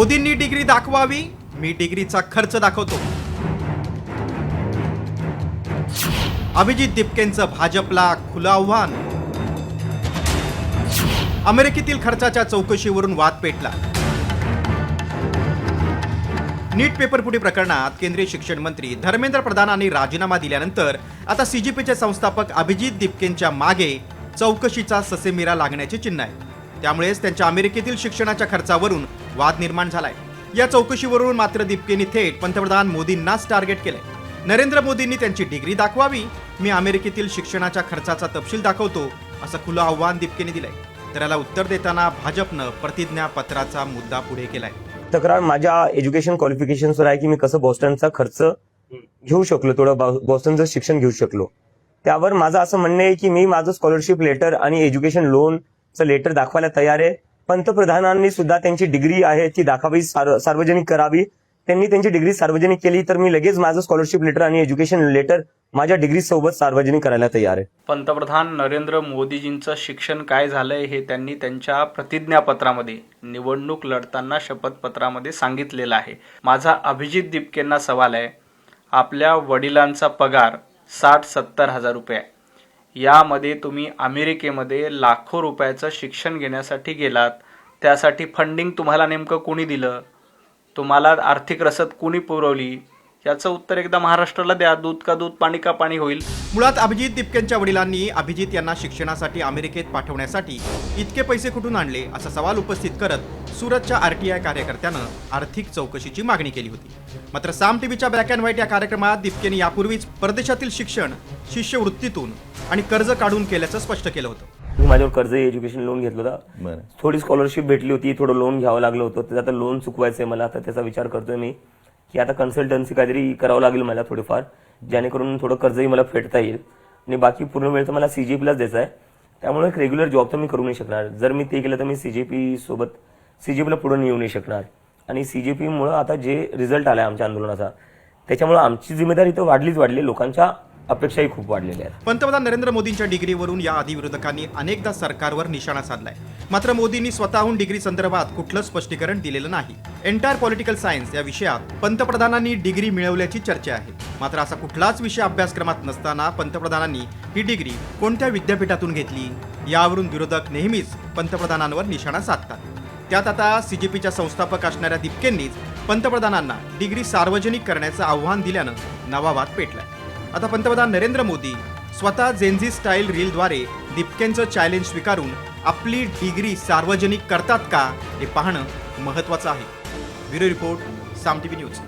मोदींनी डिग्री दाखवावी, मी डिग्रीचा खर्च दाखवतो। अभिजित दिपकेंचं भाजपला खुलं आव्हान। अमेरिकेतील खर्चाच्या चौकशीवरून वाद पेटला। नीट पेपरफुटी प्रकरणात केंद्रीय शिक्षण मंत्री धर्मेंद्र प्रधानांनी राजीनामा दिल्यानंतर आता सीजीपीचे संस्थापक अभिजित दिपकेंच्या मागे चौकशीचा ससेमिरा लागण्याचे चिन्ह आहे। त्यामुळेच त्यांच्या अमेरिकेतील शिक्षणाच्या खर्चावरून वाद निर्माण झालाय। या चौकशीवरून मात्र दिपकेंनी थेट पंतप्रधान मोदींनाच टार्गेट केले। नरेंद्र मोदींनी त्यांची डिग्री दाखवावी, मी अमेरिकेतील शिक्षणाच्या खर्चाचा तपशील दाखवतो, असं खुलं आव्हान दिपकेंनी दिलंय। तर याला उत्तर देताना भाजपनं प्रतिज्ञापत्राचा मुद्दा पुढे केलाय। तक्रार माझ्या एज्युकेशन क्वालिफिकेशनवर आहे की मी कसं बॉस्टनचा खर्च घेऊ शकलो, थोडं बॉस्टनचं शिक्षण घेऊ शकलो। त्यावर माझं असं म्हणणं आहे की मी माझं स्कॉलरशिप लेटर आणि एज्युकेशन लोनचं लेटर दाखवायला तयार आहे। पंतप्रधानांनी सुद्धा त्यांची डिग्री आहे ती दाखवावी, सार्वजनिक करावी। त्यांनी त्यांची डिग्री सार्वजनिक केली तर मी लगेच माझं स्कॉलरशिप लेटर आणि एज्युकेशन लेटर माझ्या डिग्री सोबत सार्वजनिक करायला तयार आहे। पंतप्रधान नरेंद्र मोदीजींचं शिक्षण काय झालंय हे त्यांनी त्यांच्या प्रतिज्ञापत्रामध्ये, निवडणूक लढताना शपथपत्रामध्ये सांगितलेलं आहे। माझा अभिजित दिपकेंना सवाल आहे, आपल्या वडिलांचा पगार 60-70 हजार रुपये आहे। यामध्ये तुम्ही अमेरिकेमध्ये लाखो रुपयाचं शिक्षण घेण्यासाठी गेलात, त्यासाठी फंडिंग तुम्हाला नेमकं कोणी दिलं, तुम्हाला आर्थिक रसद कोणी पुरवली, याचं उत्तर एकदा महाराष्ट्राला द्या। दूध का दूध, पाणी का पाणी होईल। मुळात अभिजित दिपकेंच्या वडिलांनी अभिजित यांना शिक्षणासाठी अमेरिकेत पाठवण्यासाठी इतके पैसे कुठून आणले, असा सवाल उपस्थित करत सुरतच्या आरटीआय कार्यकर्त्यानं आर्थिक चौकशीची मागणी केली होती। मात्र साम टीव्हीच्या ब्लॅक अँड व्हाईट या कार्यक्रमात दिपकेंनी यापूर्वीच परदेशातील शिक्षण शिष्यवृत्तीतून आणि कर्ज काढून केल्याचं स्पष्ट केलं होतं। मी माझ्यावर कर्ज एज्युकेशन लोन घेतलं होतं, थोडी स्कॉलरशिप भेटली होती, थोडं लोन घ्यावं लागलं होतं। त्याचं आता लोन चुकवायचंय मला, आता त्याचा विचार करतोय मी की आता कन्सल्टन्सी काहीतरी करावं लागेल मला थोडीफार, जेणेकरून थोडं कर्जही मला फेडता येईल आणि बाकी पूर्ण वेळ तर मला सीजीपीलाच द्यायचा आहे। त्यामुळे एक रेग्युलर जॉब तर मी करू नाही शकणार। जर मी ते केलं तर मी सीजीपीला पुढे येऊ नाही शकणार आणि सीजीपीमुळे आता जे रिझल्ट आलाय आमच्या आंदोलनाचा, त्याच्यामुळे आमची जिम्मेदारी तर वाढलीच वाढली, लोकांच्या अपेक्षाही खूप वाढलेल्या आहेत। पंतप्रधान नरेंद्र मोदींच्या डिग्रीवरून याआधी विरोधकांनी अनेकदा सरकारवर निशाणा साधलाय। मात्र मोदींनी स्वतःहून डिग्री संदर्भात कुठलं स्पष्टीकरण दिलेलं नाही। एंटायर पॉलिटिकल सायन्स या विषयात पंतप्रधानांनी डिग्री मिळवल्याची चर्चा आहे। मात्र असा कुठलाच विषय अभ्यासक्रमात नसताना पंतप्रधानांनी ही डिग्री कोणत्या विद्यापीठातून घेतली, यावरून विरोधक नेहमीच पंतप्रधानांवर निशाणा साधतात। त्यात आता सीजीपीच्या संस्थापक असणाऱ्या दिपकेंनीच पंतप्रधानांना डिग्री सार्वजनिक करण्याचं आव्हान दिल्यानं नवा वाद पेटलाय। आता पंतप्रधान नरेंद्र मोदी स्वतः जेनझी स्टाईल रीलद्वारे दिपकेंचं चॅलेंज स्वीकारून आपली डिग्री सार्वजनिक करतात का, हे पाहणं महत्त्वाचं आहे। ब्युरो रिपोर्ट, साम टीव्ही न्यूज।